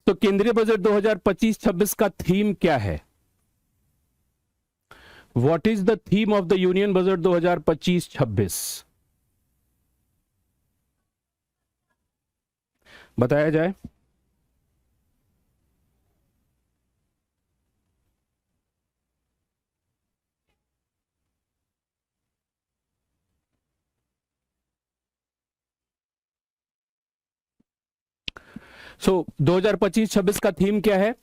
तो केंद्रीय बजट 2025-26 का थीम क्या है? What is the theme of the union budget 2025-26? बताया जाए। सो 2025-26 का थीम क्या है?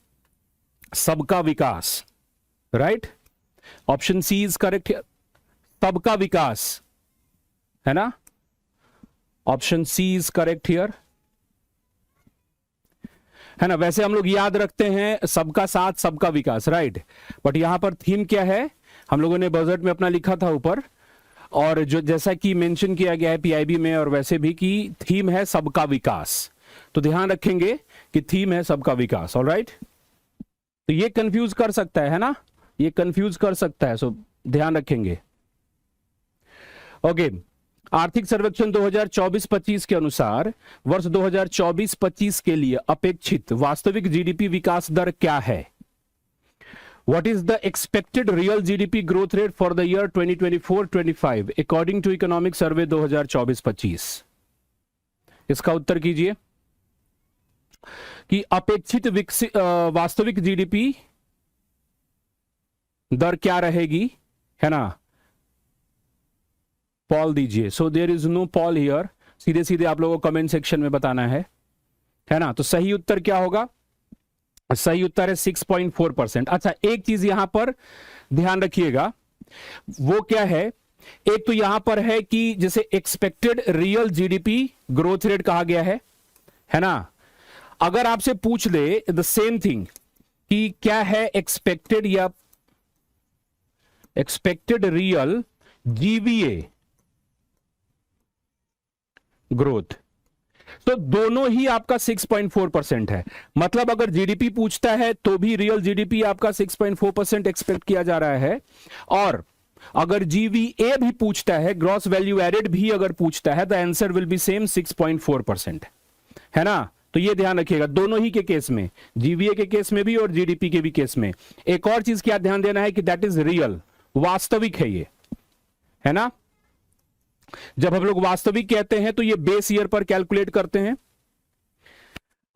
सबका विकास, right? Option c is correct. सबका विकास, है ना? Option c is correct here, है ना? वैसे हम लोग याद रखते हैं सबका साथ सबका विकास, राइट? बट यहां पर थीम क्या है? हम लोगों ने बजट में अपना लिखा था ऊपर, और जो जैसा कि मेंशन किया गया है पीआईबी में और वैसे भी, कि थीम है सबका विकास। तो ध्यान रखेंगे कि थीम है सबका विकास। ऑलराइट, तो ये कंफ्यूज कर सकता है ना? ये कंफ्यूज कर सकता है, सो ध्यान रखेंगे। ओके, आर्थिक सर्वेक्षण 2024-25 के अनुसार वर्ष 2024-25 के लिए अपेक्षित वास्तविक जीडीपी विकास दर क्या है? What is the expected real GDP growth rate for the year 2024-25 according to Economic Survey 2024-25? इसका उत्तर कीजिए कि अपेक्षित वास्तविक जीडीपी दर क्या रहेगी, है ना? पॉल दीजिए। So there is no poll here, सीधे सीधे आप लोगों को कमेंट सेक्शन में बताना है ना? तो सही उत्तर क्या होगा? सही उत्तर है 6.4%। अच्छा, एक चीज यहां पर ध्यान रखिएगा, वो क्या है? एक तो यहां पर है कि जैसे expected real GDP growth rate कहा गया है ना? अगर आपसे पूछ ले द सेम थिंग कि क्या है एक्सपेक्टेड या एक्सपेक्टेड रियल जीवीए ग्रोथ, तो दोनों ही आपका 6.4% है। मतलब अगर जीडीपी पूछता है तो भी रियल जीडीपी आपका 6.4% एक्सपेक्ट किया जा रहा है, और अगर जीवीए भी पूछता है, ग्रॉस वैल्यू एडेड भी अगर पूछता है, the answer will be same 6.4%, है ना? तो ये ध्यान रखिएगा दोनों ही के केस में, जीवीए के केस में भी और जीडीपी के भी केस में। एक और चीज क्या ध्यान देना है कि दैट इज रियल, वास्तविक है ये, है ना? जब हम लोग वास्तविक कहते हैं तो ये बेस ईयर पर कैलकुलेट करते हैं।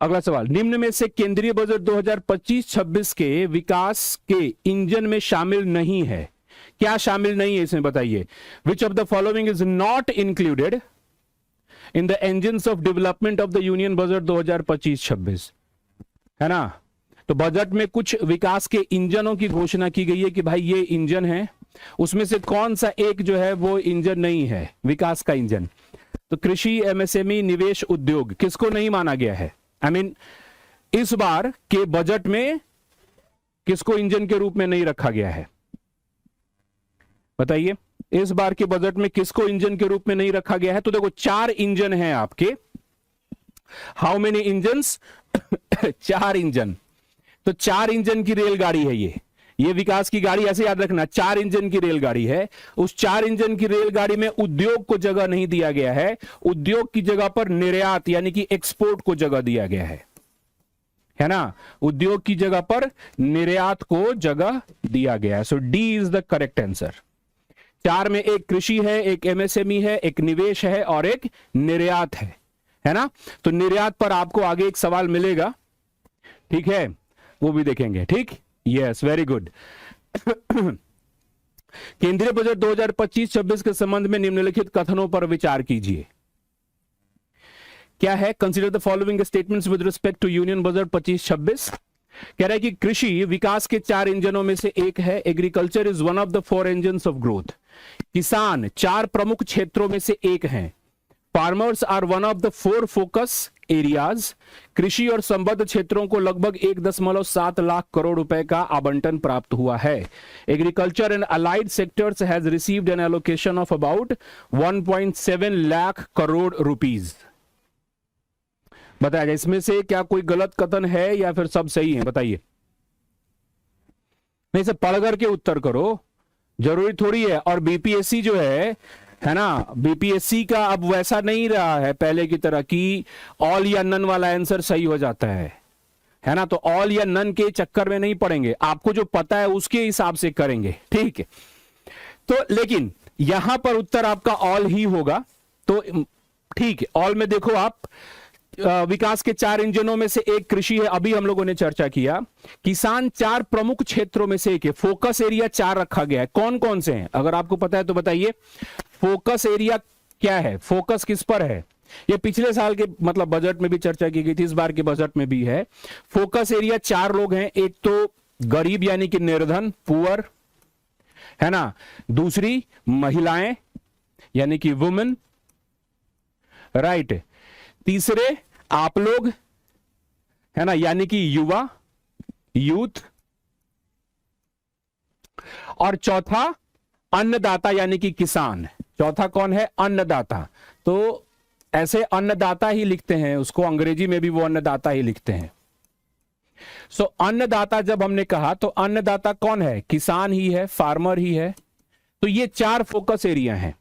अगला सवाल, निम्न में से केंद्रीय बजट 2025-26 के विकास के इंजन में शामिल नहीं है। क्या शामिल नहीं है इसमें बताइए? Which of the following is not included in the engines of development of the union budget 2025-26, है ना? तो बजट में कुछ विकास के इंजनों की घोषणा की गई है कि भाई ये इंजन है, उसमें से कौन सा एक जो है वो इंजन नहीं है विकास का इंजन? तो कृषि, एमएसएमई, निवेश, उद्योग, किसको नहीं माना गया है? आई मीन इस बार के बजट में किसको इंजन के रूप में नहीं रखा गया है? बताइए, इस बार के बजट में किसको इंजन के रूप में नहीं रखा गया है? तो देखो 4 इंजन हैं आपके। How many engines? 4 इंजन। तो 4 इंजन की रेलगाड़ी है ये विकास की गाड़ी, ऐसे याद रखना, 4 इंजन की रेलगाड़ी है। उस 4 इंजन की रेलगाड़ी में उद्योग को जगह नहीं दिया गया है, उद्योग की जगह पर निर्यात यानी कि एक्सपोर्ट को जगह दिया गया है ना? उद्योग की जगह पर निर्यात को जगह दिया गया है। So d is the correct answer. 4 में एक कृषि है, एक एमएसएमई है, एक निवेश है और एक निर्यात है ना? तो निर्यात पर आपको आगे एक सवाल मिलेगा, ठीक है, वो भी देखेंगे। ठीक, यस, वेरी गुड। केंद्रीय बजट 2025-26 के संबंध में निम्नलिखित कथनों पर विचार कीजिए। क्या है? Consider the following statements with respect to union budget 25-26। कह रहा है कि कृषि विकास के 4 इंजनों में से एक है। Agriculture is one of the 4 engines of growth. किसान 4 प्रमुख क्षेत्रों में से एक हैं। Farmers are one of the 4 focus areas. कृषि और संबद्ध क्षेत्रों को लगभग 1.7 लाख करोड़ रुपए का आवंटन प्राप्त हुआ है। Agriculture and allied sectors has received an allocation of about 1.7 lakh crore rupees. बताया जाए इसमें से क्या कोई गलत कथन है या फिर सब सही है? बताइए। नहीं, सब पढ़ करके उत्तर करो, जरूरी थोड़ी है। और बीपीएससी जो है ना, बीपीएससी का अब वैसा नहीं रहा है पहले की तरह कि ऑल या नन वाला आंसर सही हो जाता है। है ना। तो ऑल या नन के चक्कर में नहीं पड़ेंगे, आपको जो पता है उसके हिसाब से करेंगे, ठीक है। तो लेकिन यहां पर उत्तर आपका ऑल ही होगा, तो ठीक है। ऑल में देखो आप, विकास के 4 इंजनों में से एक कृषि है, अभी हम लोगों ने चर्चा किया। किसान 4 प्रमुख क्षेत्रों में से एक है, फोकस एरिया 4 रखा गया है। कौन कौन से हैं, अगर आपको पता है तो बताइए। फोकस एरिया क्या है, फोकस किस पर है, ये पिछले साल के मतलब बजट में भी चर्चा की गई थी, इस बार के बजट में भी है। फोकस एरिया 4 लोग हैं, एक तो गरीब यानी कि निर्धन, पुअर, है ना। दूसरी महिलाएं यानी कि वुमेन, राइट। तीसरे आप लोग, है ना, यानी कि युवा, यूथ। और चौथा अन्नदाता यानी कि किसान। चौथा कौन है, अन्नदाता। तो ऐसे अन्नदाता ही लिखते हैं उसको, अंग्रेजी में भी वो अन्नदाता ही लिखते हैं। सो अन्नदाता जब हमने कहा तो अन्नदाता कौन है, किसान ही है, फार्मर ही है। तो ये 4 फोकस एरिया हैं।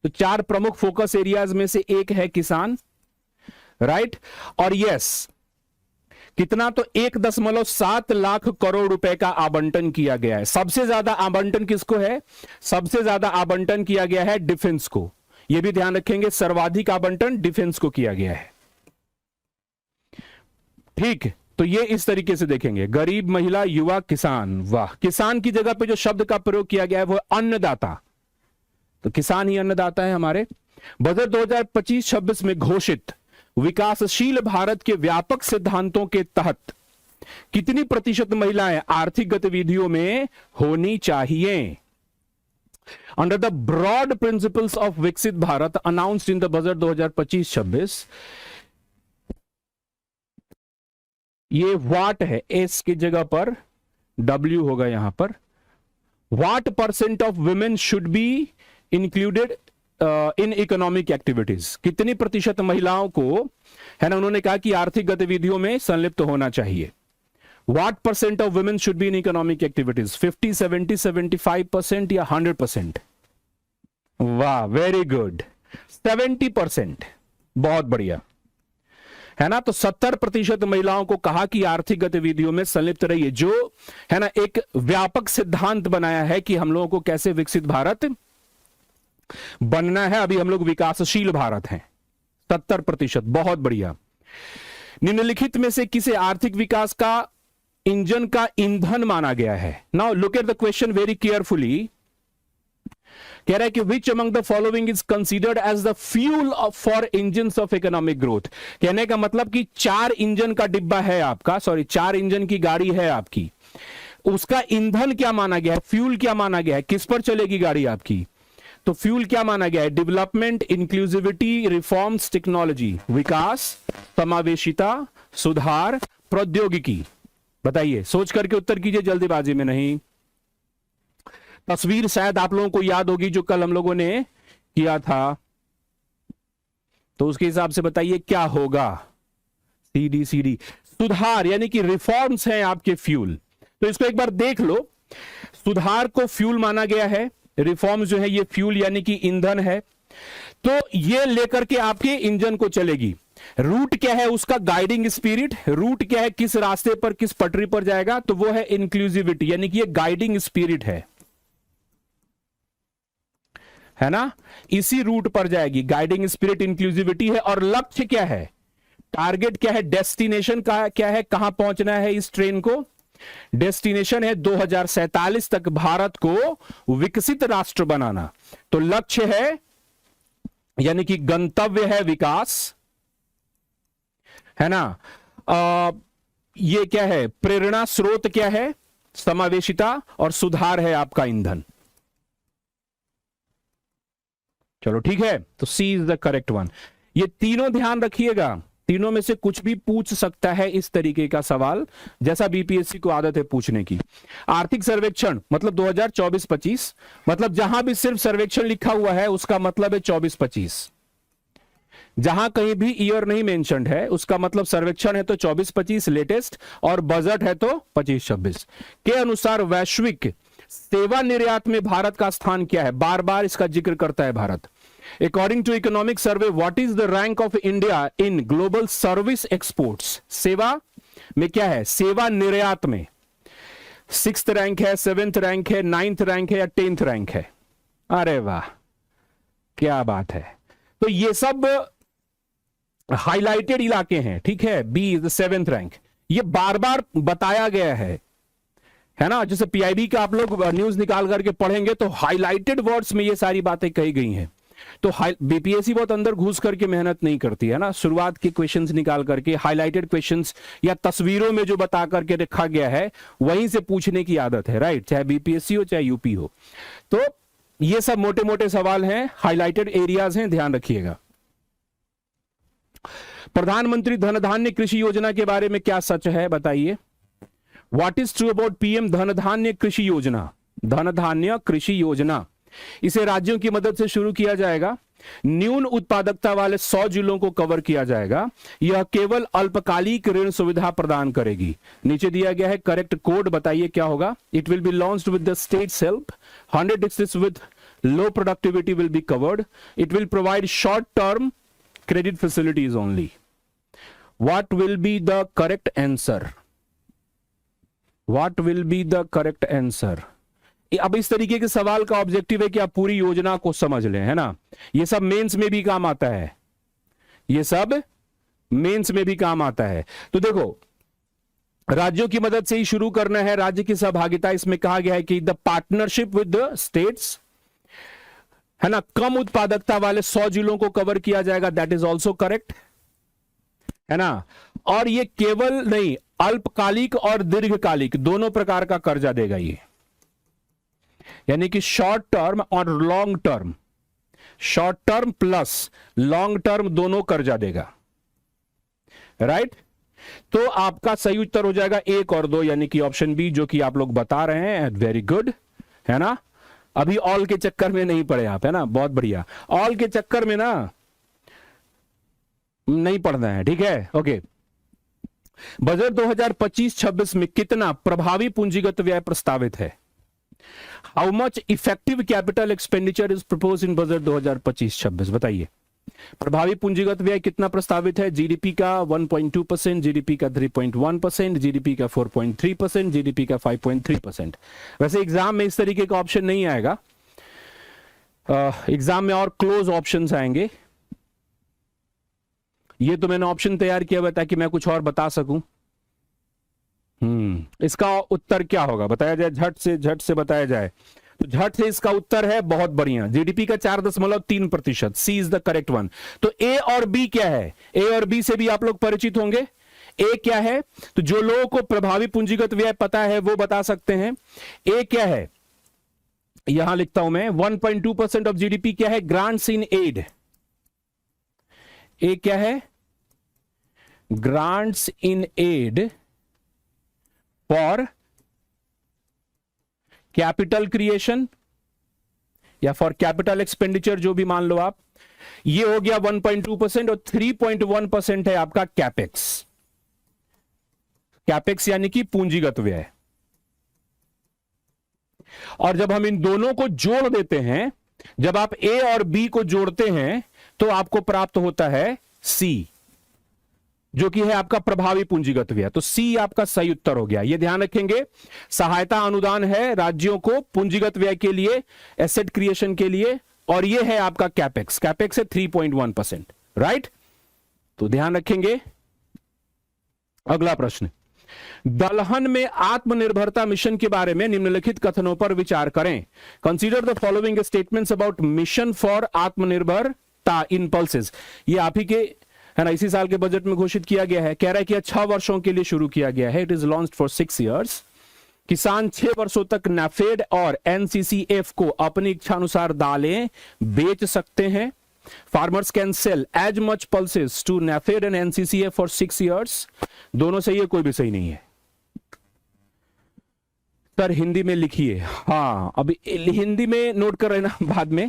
तो 4 प्रमुख फोकस एरियाज में से एक है किसान, राइट। और यस, कितना, तो 1.7 लाख करोड़ रुपए का आवंटन किया गया है। सबसे ज्यादा आवंटन किसको है, सबसे ज्यादा आवंटन किया गया है डिफेंस को। यह भी ध्यान रखेंगे, सर्वाधिक आवंटन डिफेंस को किया गया है, ठीक। तो ये इस तरीके से देखेंगे, गरीब, महिला, युवा, किसान। वाह, किसान की जगह पे जो शब्द का प्रयोग किया गया है वो अन्नदाता। तो किसान ही अन्नदाता है हमारे। बजट 2025-26 में घोषित विकासशील भारत के व्यापक सिद्धांतों के तहत कितनी प्रतिशत महिलाएं आर्थिक गतिविधियों में होनी चाहिए। Under the broad principles of Viksit Bharat announced in the budget 2025-26, ये वाट है, एस की जगह पर डब्ल्यू होगा यहां पर। What percent of women should be included in economic activities, कितनी प्रतिशत महिलाओं को, है ना, उन्होंने कहा कि आर्थिक गतिविधियों में संलिप्त होना चाहिए। What percent of women should be in economic activities, 50, 70, 75% या 100%। वाह, वेरी गुड, 70%, बहुत बढ़िया, है ना। तो 70% महिलाओं को कहा कि आर्थिक गतिविधियों में संलिप्त रहिए, जो है ना एक व्यापक सिद्धांत बनाया है कि हम लोगों को कैसे विकसित भारत बनना है। अभी हम लोग विकासशील भारत हैं, 70%, बहुत बढ़िया। निम्नलिखित में से किसे आर्थिक विकास का इंजन का ईंधन माना गया है। Now look at the question very carefully. कह रहा है कि which among the following is considered as the fuel for engine of economic growth. कहने का मतलब कि 4 इंजन का डिब्बा है आपका, सॉरी 4 इंजन की गाड़ी है आपकी, उसका ईंधन क्या माना गया है, फ्यूल क्या माना गया है, किस पर चलेगी गाड़ी आपकी। तो फ्यूल क्या माना गया है, डेवलपमेंट, इंक्लूसिविटी, रिफॉर्म्स, टेक्नोलॉजी, विकास, समावेशिता, सुधार, प्रौद्योगिकी। बताइए, सोच करके उत्तर कीजिए, जल्दीबाजी में नहीं। तस्वीर शायद आप लोगों को याद होगी जो कल हम लोगों ने किया था, तो उसके हिसाब से बताइए क्या होगा। सीडी, सुधार यानी कि रिफॉर्म्स हैं आपके फ्यूल। तो इसको एक बार देख लो, सुधार को फ्यूल माना गया है, रिफॉर्म जो है ये फ्यूल यानी कि ईंधन है। तो ये लेकर के आपके इंजन को चलेगी। रूट क्या है उसका, गाइडिंग स्पिरिट। रूट क्या है, किस रास्ते पर, किस पटरी पर जाएगा, तो वो है इंक्लूसिविटी, यानी कि ये गाइडिंग स्पिरिट है ना, इसी रूट पर जाएगी। गाइडिंग स्पिरिट इंक्लूसिविटी है। और लक्ष्य क्या है, टारगेट क्या है, डेस्टिनेशन का क्या है, कहां पहुंचना है इस ट्रेन को। डेस्टिनेशन है 2047 तक भारत को विकसित राष्ट्र बनाना। तो लक्ष्य है यानी कि गंतव्य है विकास, है ना। ये क्या है, प्रेरणा स्रोत क्या है, समावेशिता, और सुधार है आपका ईंधन। चलो ठीक है, तो सी इज द करेक्ट वन। ये तीनों ध्यान रखिएगा, तीनों में से कुछ भी पूछ सकता है इस तरीके का सवाल, जैसा बीपीएससी को आदत है पूछने की। आर्थिक सर्वेक्षण मतलब 2024-25, मतलब जहां भी सिर्फ सर्वेक्षण लिखा हुआ है उसका मतलब है 24-25। जहां कहीं भी ईयर नहीं मेंशन्ड है उसका मतलब सर्वेक्षण है तो 24-25 लेटेस्ट, और बजट है तो 25-26 के अनुसार वैश्विक सेवा निर्यात में भारत का स्थान क्या है। बार बार इसका जिक्र करता है Bharat. According to economic survey, what is the rank of India in global service exports? सेवा में क्या है, सेवा निर्यात में 6th रैंक है, 7th रैंक है, 9th रैंक है या 10th रैंक है। अरे वाह, क्या बात है। तो ये सब हाईलाइटेड इलाके हैं, ठीक है। B is the 7th rank, ये बार बार बताया गया है ना। जैसे पीआईबी का आप लोग न्यूज निकाल करके पढ़ेंगे तो हाईलाइटेड वर्ड्स में ये सारी बातें कही गई हैं। तो बीपीएससी बहुत अंदर घुस करके मेहनत नहीं करती है ना, शुरुआत के क्वेश्चंस निकाल करके हाईलाइटेड क्वेश्चंस या तस्वीरों में जो बता करके रखा गया है वहीं से पूछने की आदत है, राइट, चाहे बीपीएससी हो चाहे यूपी हो। तो ये सब मोटे मोटे सवाल हैं, हाईलाइटेड एरियाज हैं, ध्यान रखिएगा। प्रधानमंत्री धन धान्य कृषि योजना के बारे में क्या सच है, बताइए। What is true about PM धन धान्य कृषि योजना? धन धान्य कृषि योजना, इसे राज्यों की मदद से शुरू किया जाएगा। न्यून उत्पादकता वाले 100 जिलों को कवर किया जाएगा। यह केवल अल्पकालिक ऋण सुविधा प्रदान करेगी। नीचे दिया गया है करेक्ट कोड, बताइए क्या होगा। It will be launched with the states help. 100 districts with low productivity will be covered. It will provide short term credit facilities only. What will be the correct answer? What will be the correct answer? अब इस तरीके के सवाल का objective है कि आप पूरी योजना को समझ लें, है ना। ये सब मेंस में भी काम आता है, ये सब मेंस में भी काम आता है। तो देखो, राज्यों की मदद से ही शुरू करना है, राज्य की सहभागिता। इसमें कहा गया है कि the partnership with the states, है ना। कम उत्पादकता वाले 100 जिलों को कवर किया जाएगा, दैट इज ऑल्सो करेक्ट, है ना। और ये केवल नहीं, अल्पकालिक और दीर्घकालिक दोनों प्रकार का कर्जा देगा ये, यानी कि शॉर्ट टर्म और long term, short term plus long term दोनों कर्जा देगा, राइट। तो आपका सही उत्तर हो जाएगा 1 और 2, यानी कि ऑप्शन बी, जो कि आप लोग बता रहे हैं। वेरी गुड, है ना। अभी ऑल के चक्कर में नहीं पड़े आप, है ना, बहुत बढ़िया। ऑल के चक्कर में ना नहीं पढ़ना है, ठीक है, ओके। बजट 2025-26 में कितना प्रभावी पूंजीगत व्यय प्रस्तावित है? How much effective capital expenditure is propose in budget 2025-26, बताइए। प्रभावी पूंजीगत व्यय कितना प्रस्तावित है? जीडीपी का 1.2%, जीडीपी का 3.1%, जीडीपी का 4.3%, जीडीपी का 5.3%। वैसे एग्जाम में इस तरीके का ऑप्शन नहीं आएगा, एग्जाम में और क्लोज ऑप्शंस आएंगे। ये तो मैंने ऑप्शन तैयार किया हुआ ताकि मैं कुछ और बता सकूं। इसका उत्तर क्या होगा, बताया जाए, झट से बताया जाए। तो झट से इसका उत्तर है, बहुत बढ़िया, जीडीपी का 4.3%, सी इज द करेक्ट वन। तो ए और बी क्या है? ए और बी से भी आप लोग परिचित होंगे। ए क्या है? तो जो लोगों को प्रभावी पूंजीगत व्यय पता है वो बता सकते हैं। ए क्या है, यहां लिखता हूं मैं, 1.2% ऑफ जीडीपी क्या है? Grants in add. ए क्या है? Grants in aid for capital creation या फॉर कैपिटल एक्सपेंडिचर, जो भी मान लो आप। ये हो गया 1.2%, और 3.1% है आपका कैपेक्स। कैपेक्स यानी कि पूंजीगत व्यय। और जब हम इन दोनों को जोड़ देते हैं, जब आप ए और बी को जोड़ते हैं तो आपको प्राप्त होता है सी, जो कि है आपका प्रभावी पूंजीगत व्यय। तो सी आपका सही उत्तर हो गया। यह ध्यान रखेंगे, सहायता अनुदान है राज्यों को पूंजीगत व्यय के लिए, एसेट क्रिएशन के लिए, और यह है आपका कैपेक्स। कैपेक्स है 3.1%, राइट। तो ध्यान रखेंगे। अगला प्रश्न, दलहन में आत्मनिर्भरता मिशन के बारे में निम्नलिखित कथनों पर विचार करें। Consider the following statements about mission for आत्मनिर्भरता इन पल्सेस। ये आप ही के, है ना, इसी साल के बजट में घोषित किया गया है। कह रहा है कि 6 वर्षों के लिए शुरू किया गया है। It is launched for 6 years. किसान 6 वर्षों तक नाफेड और एनसीसीएफ को अपनी इच्छानुसार दालें बेच सकते हैं। Farmers can sell as much pulses to NAFED and NCCF for 6 years. दोनों सही है, कोई भी सही नहीं है। सर हिंदी में लिखिए। हाँ, अभी हिंदी में नोट कर रहे ना बाद में।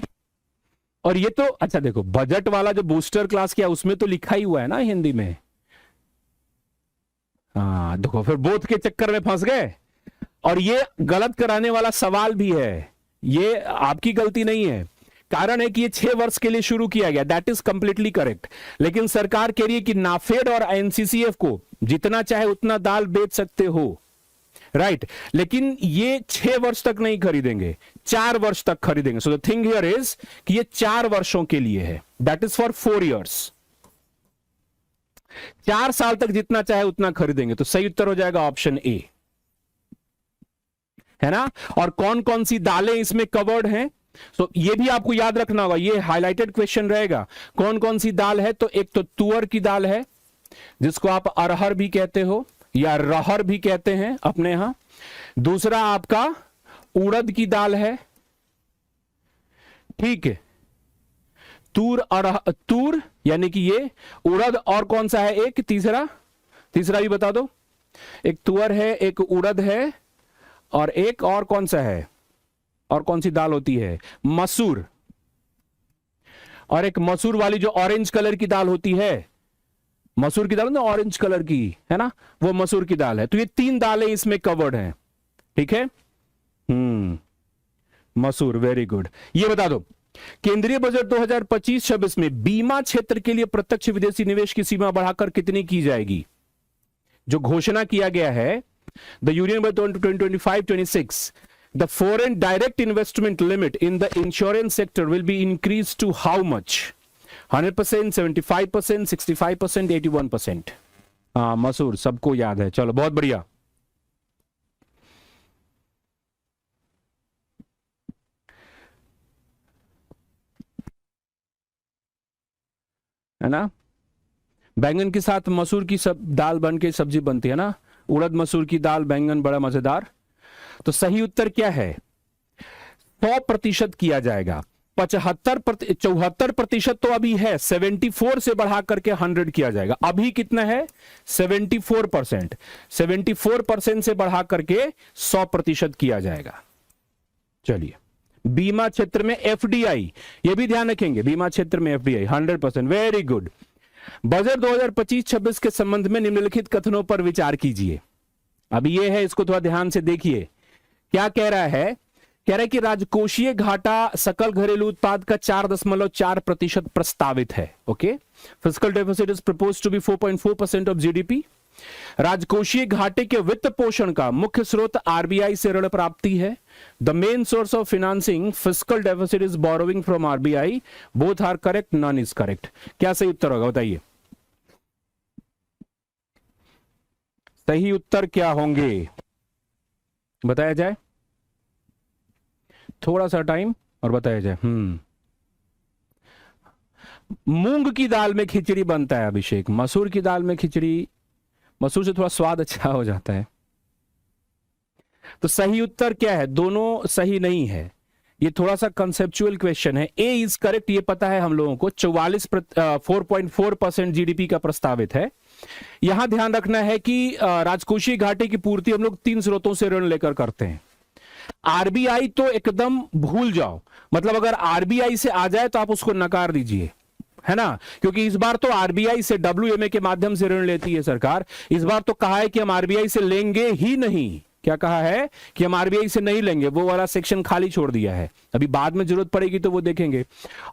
और ये तो अच्छा देखो, बजट वाला जो बूस्टर क्लास किया उसमें तो लिखा ही हुआ है ना हिंदी में। हाँ देखो, फिर बोध के चक्कर में फंस गए। और ये गलत कराने वाला सवाल भी है, ये आपकी गलती नहीं है। कारण है कि ये 6 वर्ष के लिए शुरू किया गया, दैट इज कंप्लीटली करेक्ट। लेकिन सरकार कह रही है कि नाफेड और एनसीसीएफ को जितना चाहे उतना दाल बेच सकते हो, राइट लेकिन ये 6 वर्ष तक नहीं खरीदेंगे, 4 वर्ष तक खरीदेंगे। So the thing here is कि ये 4 वर्षों के लिए है, दैट इज फॉर 4 इयर्स। 4 साल तक जितना चाहे उतना खरीदेंगे। तो सही उत्तर हो जाएगा ऑप्शन ए, है ना। और कौन कौन सी दालें इसमें कवर्ड हैं, तो ये भी आपको याद रखना होगा, ये हाईलाइटेड क्वेश्चन रहेगा। कौन कौन सी दाल है, तो एक तो तुअर की दाल है जिसको आप अरहर भी कहते हो या रहर भी कहते हैं अपने यहां। दूसरा आपका उड़द की दाल है, ठीक है, तूर यानी कि ये उड़द, और कौन सा है एक तीसरा भी बता दो। एक तुअर है, एक उड़द है, और एक और कौन सा है, और कौन सी दाल होती है, मसूर। और एक मसूर वाली जो ऑरेंज कलर की दाल होती है, मसूर की दाल ना ऑरेंज कलर की, है ना, वो मसूर की दाल है। तो ये 3 दालें इसमें कवर्ड हैं, ठीक है। मसूर, वेरी गुड। ये बता दो, केंद्रीय बजट 2025-26 में बीमा क्षेत्र के लिए प्रत्यक्ष विदेशी निवेश की सीमा बढ़ाकर कितनी की जाएगी? जो घोषणा किया गया है, the union budget 2025-26, the foreign direct investment limit in the insurance sector will be increased to how much? 100%, 75%, 65%, 81%। हाँ, मसूर सबको याद है। चलो बहुत बढ़िया। है ना, बैंगन के साथ मसूर की दाल बन के सब्जी बनती है ना, उड़द मसूर की दाल बैंगन, बड़ा मजेदार। तो सही उत्तर क्या है, 100% किया जाएगा। 74% तो अभी है, 74 से बढ़ा करके 100 किया जाएगा। अभी कितना है, 74%। 74% से बढ़ा करके 100% किया जाएगा। चलिए, बीमा क्षेत्र में एफडीआई, ये भी ध्यान रखेंगे, बीमा क्षेत्र में एफडीआई 100%, वेरी गुड। बजट 2025-26 के संबंध में निम्नलिखित कथनों पर विचार कीजिए। अभी ये है, इसको थोड़ा ध्यान से देखिए। क्या कह रहा है, कह रहा है कि राजकोषीय घाटा सकल घरेलू उत्पाद का 4.4% प्रस्तावित है। Okay, fiscal deficit is proposed to be 4.4% of GDP. राजकोषीय घाटे के वित्त पोषण का मुख्य स्रोत आरबीआई से ऋण प्राप्ति है। The main source of financing fiscal deficit is borrowing from RBI. Both are correct, none is correct. क्या सही उत्तर होगा बताइए, सही उत्तर क्या होंगे बताया जाए, थोड़ा सा टाइम और बताया जाए। मूंग की दाल में खिचड़ी बनता है अभिषेक, मसूर की दाल में खिचड़ी, मसूर से थोड़ा स्वाद अच्छा हो जाता है। तो सही उत्तर क्या है, दोनों सही नहीं है, ये थोड़ा सा कंसेप्चुअल क्वेश्चन है। ए इज करेक्ट, ये पता है हम लोगों को, 4.4% जीडीपी का प्रस्तावित है। यहां ध्यान रखना है कि राजकोषीय घाटे की पूर्ति हम लोग 3 स्रोतों से ऋण लेकर करते हैं। आरबीआई तो एकदम भूल जाओ, मतलब अगर आरबीआई से आ जाए तो आप उसको नकार दीजिए, है ना, क्योंकि इस बार तो आरबीआई से डब्ल्यूएमए के माध्यम से ऋण लेती है सरकार। इस बार तो कहा है कि हम आरबीआई से लेंगे ही नहीं। क्या कहा है कि हम आरबीआई से नहीं लेंगे, वो वाला सेक्शन खाली छोड़ दिया है। अभी बाद में जरूरत पड़ेगी तो वो देखेंगे।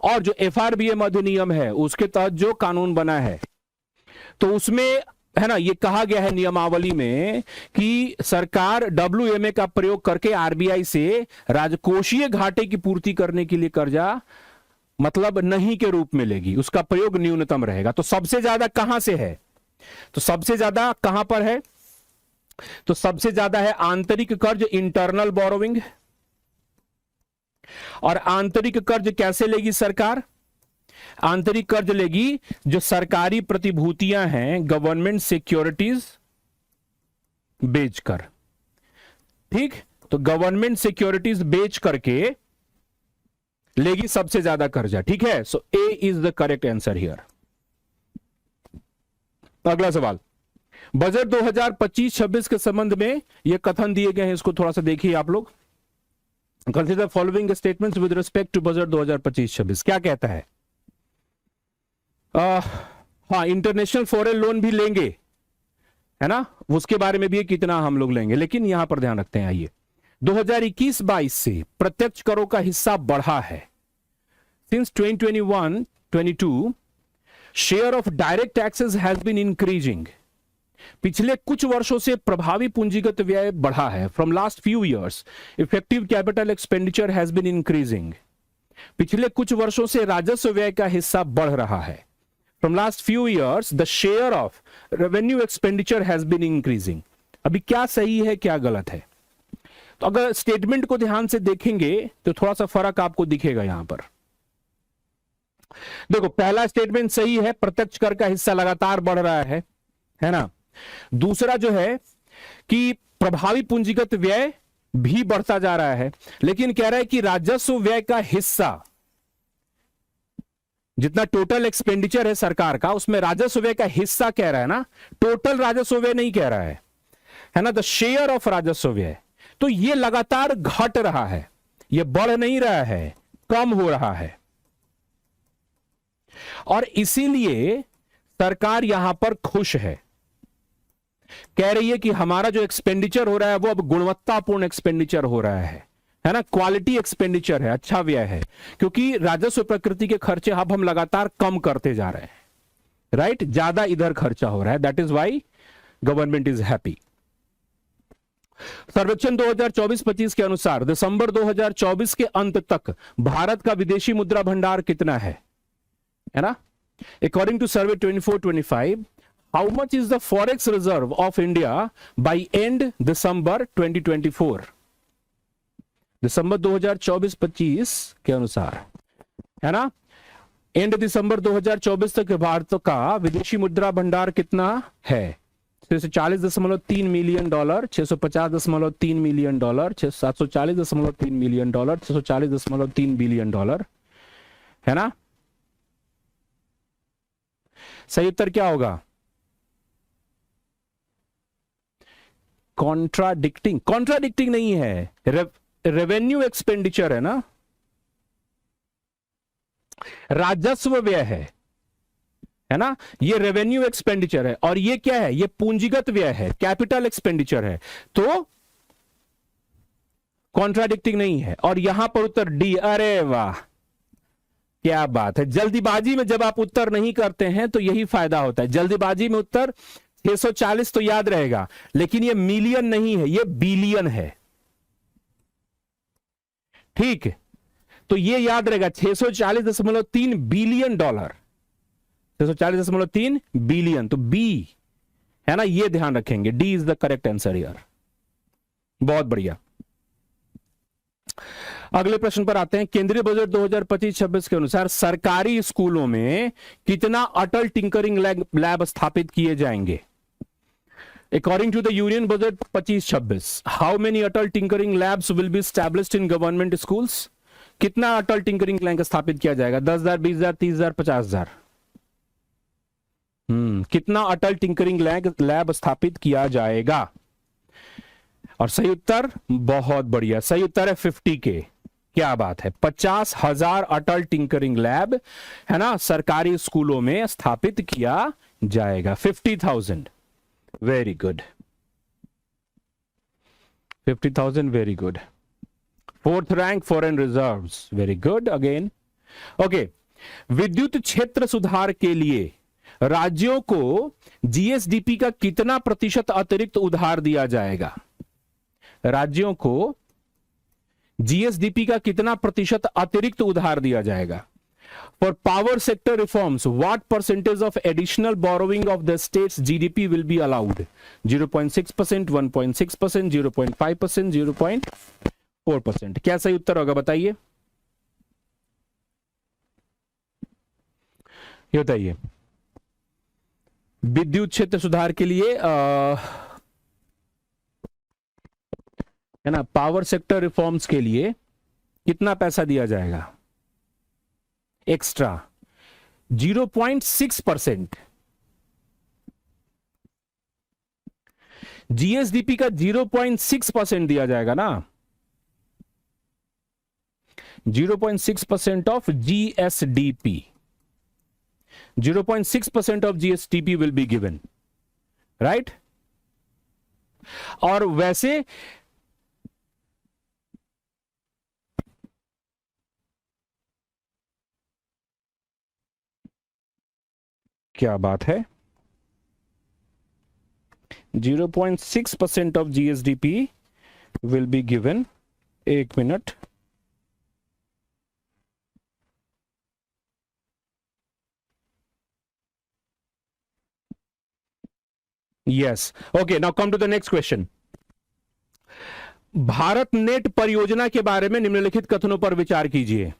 और जो एफआरबीएम अधिनियम है उसके तहत जो कानून बना है, तो उसमें है ना, ये कहा गया है नियमावली में कि सरकार डब्ल्यूएमए का प्रयोग करके आरबीआई से राजकोषीय घाटे की पूर्ति करने के लिए कर्जा मतलब नहीं के रूप में लेगी, उसका प्रयोग न्यूनतम रहेगा। तो सबसे ज्यादा कहां से है, तो सबसे ज्यादा कहां पर है, तो सबसे ज्यादा है आंतरिक कर्ज, इंटरनल बोरोविंग। और आंतरिक कर्ज कैसे लेगी सरकार, आंतरिक कर्ज लेगी जो सरकारी प्रतिभूतियां हैं, गवर्नमेंट सिक्योरिटीज बेचकर। ठीक, तो गवर्नमेंट सिक्योरिटीज बेच करके लेगी सबसे ज्यादा कर्जा। ठीक है, so a is the correct answer here. अगला सवाल, बजट 2025-26 के संबंध में यह कथन दिए गए हैं, इसको थोड़ा सा देखिए आप लोग। Consider following statements with respect to budget 2025-26। क्या कहता है, हाँ, इंटरनेशनल फॉरेन लोन भी लेंगे, है ना, उसके बारे में भी कितना हम लोग लेंगे, लेकिन यहां पर ध्यान रखते हैं। आइए, 2021-22 से प्रत्यक्ष करों का हिस्सा बढ़ा है। Since 2021-22 share of direct taxes has been increasing. पिछले कुछ वर्षों से प्रभावी पूंजीगत व्यय बढ़ा है। From last few years effective capital expenditure has been increasing. पिछले कुछ वर्षों से राजस्व व्यय का हिस्सा बढ़ रहा है। From last few years the share of revenue expenditure has been increasing. अभी क्या सही है क्या गलत है? तो अगर स्टेटमेंट को ध्यान से देखेंगे तो थोड़ा सा फर्क आपको दिखेगा यहां पर। देखो, पहला स्टेटमेंट सही है, प्रत्यक्ष कर का हिस्सा लगातार बढ़ रहा है ना। दूसरा जो है कि प्रभावी पूंजीगत व्यय भी बढ़ता जा रहा है, लेकिन कह रहा है कि राजस्व व्यय का हिस्सा, जितना टोटल एक्सपेंडिचर है सरकार का, उसमें राजस्व व्यय का हिस्सा कह रहा है ना, टोटल राजस्व व्यय नहीं कह रहा है ना, द शेयर ऑफ राजस्व व्यय। तो ये लगातार घट रहा है, ये बढ़ नहीं रहा है, कम हो रहा है। और इसीलिए सरकार यहां पर खुश है, कह रही है कि हमारा जो एक्सपेंडिचर हो रहा है वो अब गुणवत्तापूर्ण एक्सपेंडिचर हो रहा है ना, क्वालिटी एक्सपेंडिचर है, अच्छा व्यय है, क्योंकि राजस्व प्रकृति के खर्चे अब हम लगातार कम करते जा रहे हैं, राइट। ज्यादा इधर खर्चा हो रहा है, that is why government is happy. सर्वेक्षण 2024-25 के अनुसार दिसंबर 2024 के अंत तक भारत का विदेशी मुद्रा भंडार कितना है ना? According to survey 24-25, how much is the forex reserve of India by end December 2024? दिसंबर 2024-25 के अनुसार, है ना, एंड दिसंबर 2024 तक भारत का विदेशी मुद्रा भंडार कितना है? 640.3 million dollar, 650.3 million dollar, 740.3 million dollar, 640.3 billion dollar, है ना। सही उत्तर क्या होगा? कॉन्ट्राडिक्टिंग नहीं है, रेवेन्यू एक्सपेंडिचर है ना, राजस्व व्यय है ना, ये रेवेन्यू एक्सपेंडिचर है, और ये क्या है? ये पूंजीगत व्यय है, कैपिटल एक्सपेंडिचर है, तो कॉन्ट्राडिक्टिंग नहीं है। और यहां पर उत्तर डी। अरे वाह, क्या बात है। जल्दीबाजी में जब आप उत्तर नहीं करते हैं तो यही फायदा होता है। जल्दीबाजी में उत्तर 640 तो याद रहेगा, लेकिन ये मिलियन नहीं है, ये बिलियन है, ठीक है। तो ये याद रहेगा, 640.3 बिलियन डॉलर, 640.3 बिलियन, तो बी है ना, ये ध्यान रखेंगे, D is the correct answer here. बहुत बढ़िया। अगले प्रश्न पर आते हैं। केंद्रीय बजट 2025-26 के अनुसार सरकारी स्कूलों में कितना अटल टिंकरिंग लैब स्थापित किए जाएंगे? According to the Union Budget 25-26, how many Atal tinkering labs will be established in government schools? कितना अटल टिंकरिंग लैब स्थापित किया जाएगा? 10,000, 20,000, 30,000, 50,000? कितना अटल टिंकरिंग लैब स्थापित किया जाएगा? और सही उत्तर, बहुत बढ़िया, सही उत्तर है 50K। क्या बात है, 50,000 अटल टिंकरिंग लैब, है ना, सरकारी स्कूलों में स्थापित किया जाएगा। 50,000, very good, 50,000, very good. Fourth rank foreign reserves, very good again. Okay, विद्युत क्षेत्र सुधार के लिए राज्यों को जीएसडीपी का कितना प्रतिशत अतिरिक्त उधार दिया जाएगा? राज्यों को जीएसडीपी का कितना प्रतिशत अतिरिक्त उधार दिया जाएगा? For power sector reforms what percentage of additional borrowing of the states GDP will be allowed? 0.6%, 1.6%, 0.5%, 0.4%? क्या सही उत्तर होगा बताइए, ये बताइए। विद्युत क्षेत्र सुधार के लिए है ना, पावर सेक्टर रिफॉर्म्स के लिए कितना पैसा दिया जाएगा एक्स्ट्रा? 0.6%। जीएसडीपी का 0.6% दिया जाएगा ना, 0.6% of GSDP, 0.6% of GSTP will be given, right? और वैसे क्या बात है, 0.6% of GSDP will be given. एक minute. Yes. Okay, now come to the next question. Bharat net परियोजना के बारे में निम्नलिखित कथनों पर विचार कीजिए.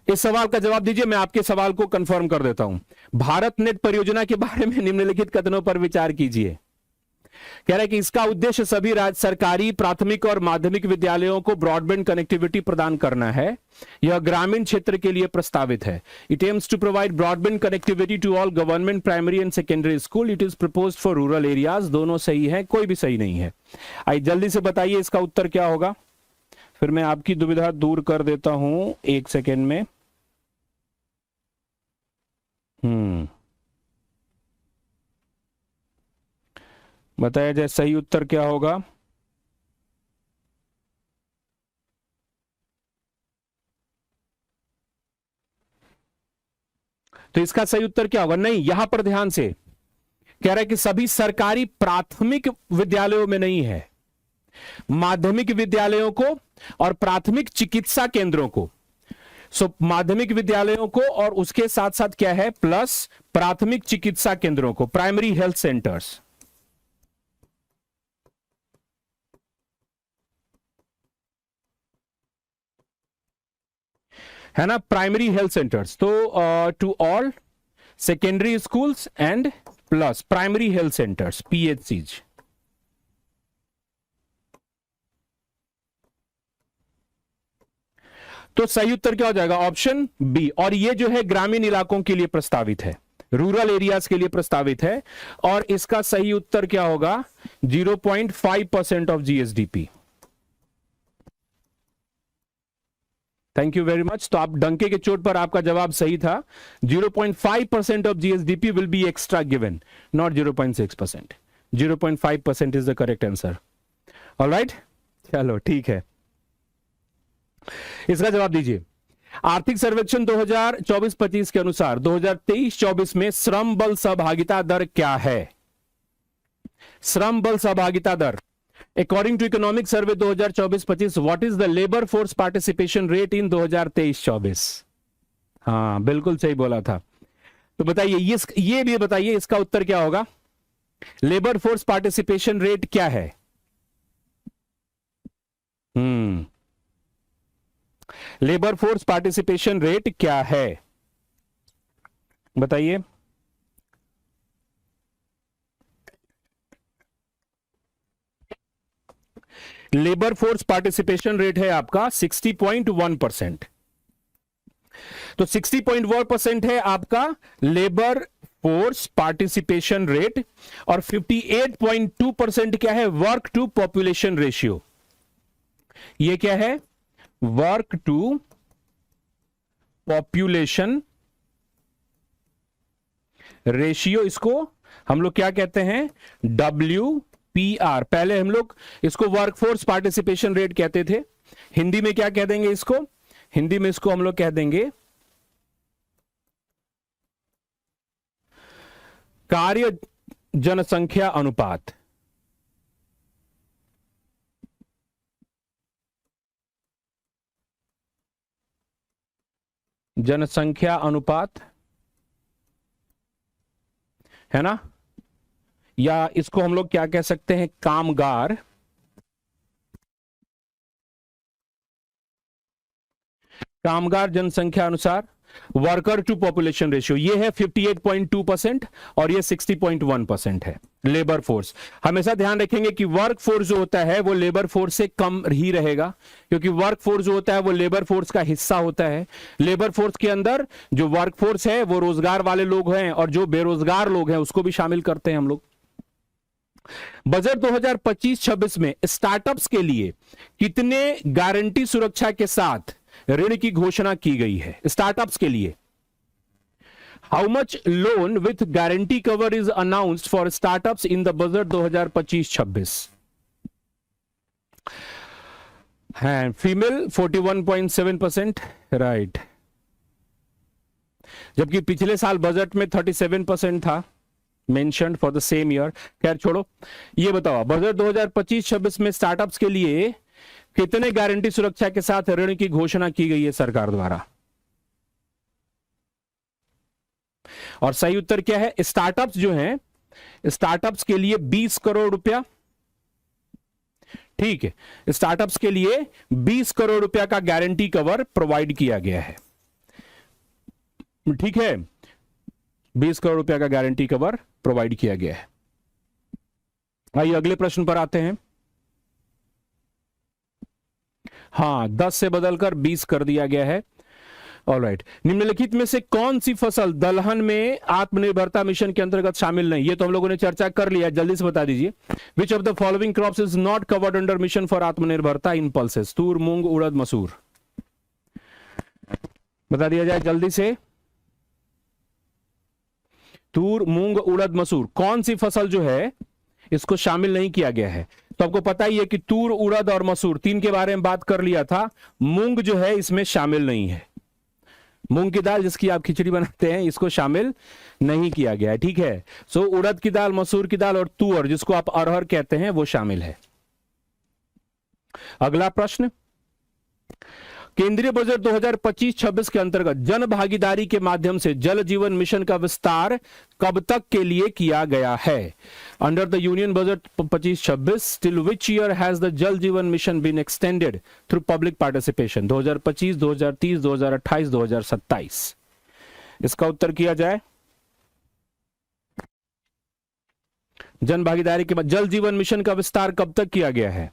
इस सवाल का जवाब दीजिए. मैं आपके सवाल को कंफर्म कर देता हूं. भारत नेट परियोजना के बारे में निम्नलिखित कथनों पर विचार कीजिए. कह रहा है कि इसका उद्देश्य सभी राज्य सरकारी प्राथमिक और माध्यमिक विद्यालयों को ब्रॉडबैंड कनेक्टिविटी प्रदान करना है. यह ग्रामीण क्षेत्र के लिए प्रस्तावित है. It aims to provide broadband connectivity to all government primary and secondary school. It is proposed for rural areas. दोनों सही है, कोई भी सही नहीं है. आइए जल्दी से बताइए इसका उत्तर क्या होगा. फिर मैं आपकी दुविधा दूर कर देता हूं एक सेकेंड में. बताया जाए सही उत्तर क्या होगा. तो इसका सही उत्तर क्या होगा. नहीं, यहां पर ध्यान से कह रहा है कि सभी सरकारी प्राथमिक विद्यालयों में नहीं है, माध्यमिक विद्यालयों को और प्राथमिक चिकित्सा केंद्रों को. सो माध्यमिक विद्यालयों को और उसके साथ साथ क्या है प्लस प्राथमिक चिकित्सा केंद्रों को, प्राइमरी हेल्थ सेंटर्स. है ना, प्राइमरी हेल्थ सेंटर्स. तो to all secondary schools and plus primary health centres, PHCs. तो सही उत्तर क्या हो जाएगा. Option b. और ये जो है ग्रामीण इलाकों के लिए प्रस्तावित है, रूरल एरियाज के लिए प्रस्तावित है. और इसका सही उत्तर क्या होगा. 0.5% of GSDP. Thank you very much. तो आप डंके के चोट पर आपका जवाब सही था. 0.5% of GSDP will be extra given, not 0.6%. 0.5% is the correct answer. Alright, चलो ठीक है. इसका जवाब दीजिए. आर्थिक सर्वेक्षण 2024-25 के अनुसार 2023-24 में श्रम बल सहभागिता दर क्या है. श्रम बल सहभागिता दर according to economic survey 2024-25, what is the labour force participation rate in 2023-24. हाँ बिल्कुल सही बोला था. तो बताइए ये भी बताइए इसका उत्तर क्या होगा. लेबर फोर्स पार्टिसिपेशन रेट क्या है. लेबर फोर्स पार्टिसिपेशन रेट क्या है बताइए. लेबर फोर्स पार्टिसिपेशन रेट है आपका 60.1%. तो 60.1% है आपका लेबर फोर्स पार्टिसिपेशन रेट. और 58.2% क्या है वर्क टू पॉपुलेशन रेशियो. ये क्या है वर्क टू पॉपुलेशन रेशियो. इसको हम लोग क्या कहते हैं WPR. पहले हम लोग इसको वर्कफोर्स पार्टिसिपेशन रेट कहते थे. हिंदी में क्या कह देंगे इसको. हिंदी में इसको हम लोग कह देंगे कार्य जनसंख्या अनुपात. जनसंख्या अनुपात है ना. या इसको हम लोग क्या कह सकते हैं कामगार जनसंख्या अनुसार वर्कर टू पॉपुलेशन रेशियो. ये है 58.2% और ये 60.1% है लेबर फोर्स. हमेशा ध्यान रखेंगे कि वर्क फोर्स जो होता है वो लेबर फोर्स से कम ही रहेगा, क्योंकि वर्क फोर्स जो होता है वो लेबर फोर्स का हिस्सा होता है. लेबर फोर्स के अंदर जो वर्क फोर्स है वो रोजगार वाले लोग हैं और जो बेरोजगार लोग हैं उसको भी शामिल करते हैं हम लोग. बजट 2025-26 में स्टार्टअप्स के लिए कितने गारंटी सुरक्षा के साथ ऋण की घोषणा की गई है. स्टार्टअप्स के लिए how much loan with guarantee cover is announced for startups in the budget 2025-26. है फीमेल 41.7%, राइट। जबकि पिछले साल बजट में 37% था mentioned for the same year. खैर छोड़ो, ये बताओ बजट 2025-26 में स्टार्टअप्स के लिए कितने गारंटी सुरक्षा के साथ ऋण की घोषणा की गई है सरकार द्वारा? और सही उत्तर क्या है? स्टार्टअप्स जो हैं, स्टार्टअप्स के लिए 20 करोड़ रुपया, ठीक है, स्टार्टअप्स के लिए 20 करोड़ रुपया का गारंटी कवर प्रोवाइड किया गया है, ठीक है, 20 करोड़ रुपया का गारंटी कवर प्रोवाइड किया गया है। आइए अगले प्रश्न पर आते हैं। हां, 10 से बदलकर 20 कर दिया गया है। ऑलराइट, निम्नलिखित में से कौन सी फसल दलहन में आत्मनिर्भरता मिशन के अंतर्गत शामिल नहीं? ये तो हम लोगों ने चर्चा कर लिया, जल्दी से बता दीजिए। विच of the following crops is not covered under mission for आत्मनिर्भरता इन पल्सेस? तूर, मूंग, उड़द, मसूर। बता दिया जाए जल्दी से। तूर, मूंग, उड़द, मसूर, कौन सी फसल जो है इसको शामिल नहीं किया गया है? तो आपको पता ही है कि तूर, उड़द और मसूर तीन के बारे में बात कर लिया था। मूंग जो है इसमें शामिल नहीं है। मूंग की दाल जिसकी आप खिचड़ी बनाते हैं, इसको शामिल नहीं किया गया है, ठीक है। सो उड़द की दाल, मसूर की दाल और तुअर जिसको आप अरहर कहते हैं वो शामिल है। अगला प्रश्न, केंद्रीय बजट 2025-26 के अंतर्गत जन भागीदारी के माध्यम से जल जीवन मिशन का विस्तार कब तक के लिए किया गया है? Under the union budget 25-26 till which year has the Jal Jeevan Mission been extended through public participation? 2025, 2030, 2028, 2027। इसका उत्तर किया जाए। जन भागीदारी के बाद जल जीवन मिशन का विस्तार कब तक किया गया है?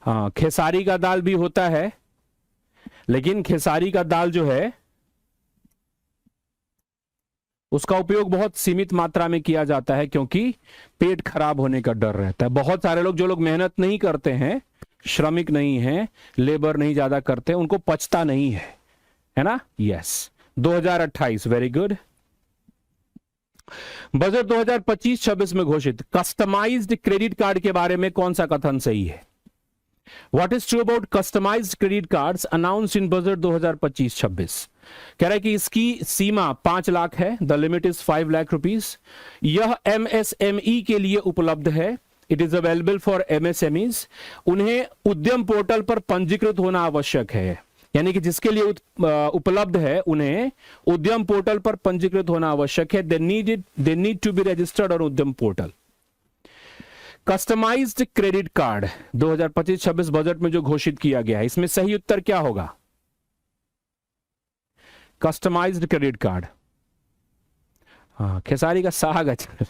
हाँ, खेसारी का दाल भी होता है, लेकिन खेसारी का दाल जो है उसका उपयोग बहुत सीमित मात्रा में किया जाता है क्योंकि पेट खराब होने का डर रहता है। बहुत सारे लोग, जो लोग मेहनत नहीं करते हैं, श्रमिक नहीं हैं, लेबर नहीं ज्यादा करते, उनको पचता नहीं है ना? यस। 2028, very good. बजट 2025-26 में घोषित कस्टमाइज्ड क्रेडिट कार्ड के बारे में कौन सा कथन सही है? What is true about customized credit cards announced in budget 2025-26? कह रहा है कि इसकी सीमा 5 लाख है, the limit is 5 lakh rupees. यह MSME के लिए उपलब्ध है, it is available for MSMEs। उन्हें उद्यम पोर्टल पर पंजीकृत होना आवश्यक है, यानी कि जिसके लिए उपलब्ध है उन्हें उद्यम पोर्टल पर पंजीकृत होना आवश्यक है। They need to be registered on Udyam portal. Customised credit card 2025-26 budget में जो घोषित किया गया है, इसमें सही उत्तर क्या होगा? Customized credit card. हाँ, खेसारी का साग अच्छा,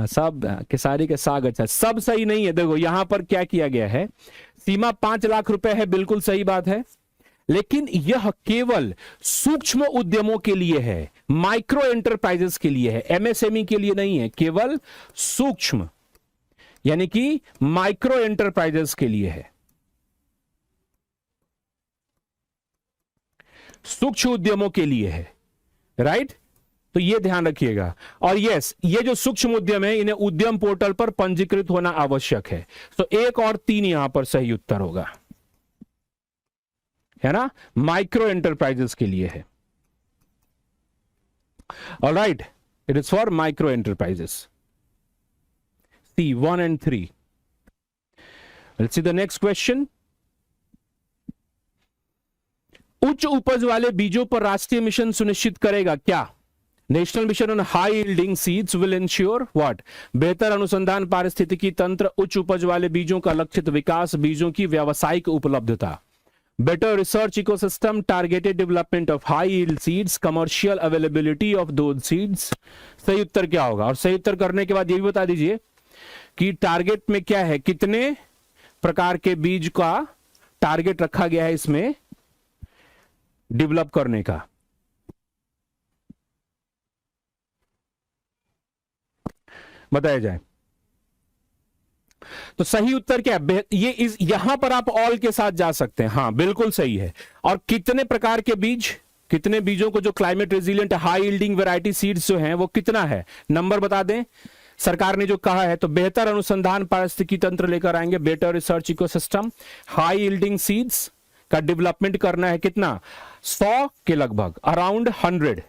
सब खेसारी के साग अच्छा, सब सही नहीं है। देखो यहां पर क्या किया गया है, सीमा 5 लाख रुपए है, बिल्कुल सही बात है, लेकिन यह केवल सूक्ष्म उद्यमों के लिए है, माइक्रो एंटरप्राइजेस के लिए है, MSME के लिए नहीं है, केवल सूक्ष्म यानी कि माइक्रो एंटरप्राइजेस के लिए है, सूक्ष्म उद्यमों के लिए है, राइट? तो यह ध्यान रखिएगा। और यस, ये जो सूक्ष्म उद्यम है इन्हें उद्यम पोर्टल पर पंजीकृत होना आवश्यक है। तो 1 और 3 यहां पर सही उत्तर होगा, है ना? माइक्रो एंटरप्राइजेस के लिए है। Alright, it is for micro enterprises. C 1 and 3. Let's see the next question. उच्च उपज वाले बीजों पर राष्ट्रीय मिशन सुनिश्चित करेगा क्या? National mission on high yielding seeds will ensure what? बेहतर अनुसंधान पारिस्थितिकी तंत्र, उच्च उपज वाले बीजों का लक्षित विकास, बीजों की व्यावसायिक उपलब्धता। Better research ecosystem, targeted development of high yield seeds, commercial availability of those seeds. सही उत्तर क्या होगा? और सही उत्तर करने के बाद ये भी बता दीजिए कि टारगेट में क्या है, कितने प्रकार के बीज का टारगेट रखा गया है इसमें डेवलप करने का। बताया जाए तो सही उत्तर क्या है? ये यहां पर आप ऑल के साथ जा सकते हैं, हाँ बिल्कुल सही है। और कितने प्रकार के बीज, कितने बीजों को जो climate resilient high yielding variety seeds जो हैं वो कितना है, नंबर बता दें। सरकार ने जो कहा है, तो बेहतर अनुसंधान पारिस्थितिकी तंत्र लेकर आएंगे, better research ecosystem, high yielding seeds का डेवलपमेंट करना है, कितना 100 के लगभग, अराउंड 100,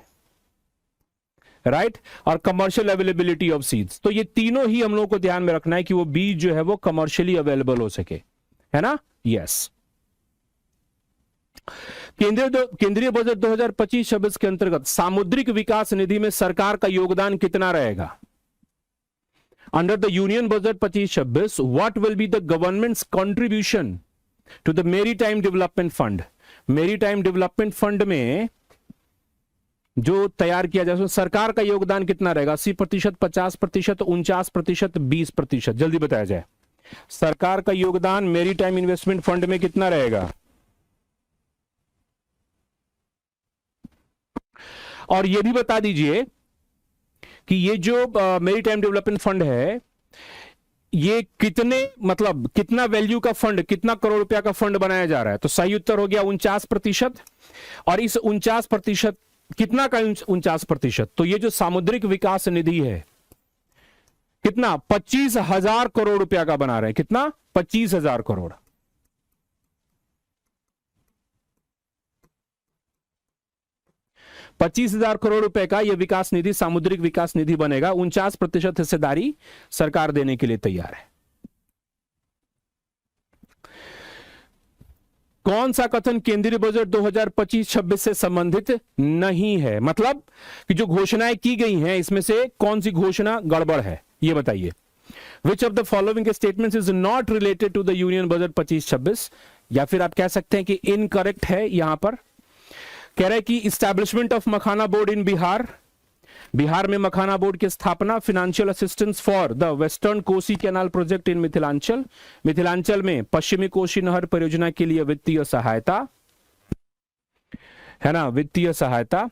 राइट, और कमर्शियल अवेलेबिलिटी ऑफ सीड्स। तो ये तीनों ही हम लोगों को ध्यान में रखना है कि वो बीज जो है वो कमर्शियली अवेलेबल हो सके, है ना। यस। केंद्रीय बजट 2025-26 के अंतर्गत सामुद्रिक विकास निधि में सरकार का योगदान कितना रहेगा? Under the union budget 25-26 what will be the government's contribution to the maritime development fund? Maritime development fund में जो तैयार किया जाए उसमें सरकार का योगदान कितना रहेगा? 80%, 50%, 49%, 20%? जल्दी बताया जाए, सरकार का योगदान मेरीटाइम इन्वेस्टमेंट फंड में कितना रहेगा? और यह भी बता दीजिए कि ये जो मेरीटाइम डेवलपमेंट फंड है, ये कितने, मतलब कितना वैल्यू का फंड, कितना करोड़ रुपया का फंड बनाया जा रहा है? तो सही उत्तर हो गया 49%। और इस 49% कितना का 49%? तो ये जो सामुद्रिक विकास निधि है कितना 25,000 करोड़ रुपया का बना रहे हैं। कितना? 25,000 करोड़। $25,000 करोड़ रुपए का यह विकास निधि, सामुद्रिक विकास निधि बनेगा। 49% हिस्सेदारी सरकार देने के लिए तैयार है। कौन सा कथन केंद्रीय बजट 2025-26 से संबंधित नहीं है? मतलब कि जो घोषणाएं की गई हैं इसमें से कौन सी घोषणा गड़बड़ है, यह बताइए। Which of the following statements is not related to the union budget 25-26? या फिर आप कह सकते हैं कि इनकरेक्ट है। यहां पर कह रहे हैं कि इस्टेब्लिशमेंट ऑफ मखाना बोर्ड इन बिहार, बिहार में मखाना बोर्ड की स्थापना, financial assistance for the western Kosi canal project in Mithilanchal, Mithilanchal में पश्चिमी कोसी नहर परियोजना के लिए वित्तीय सहायता, है ना, वित्तीय सहायता,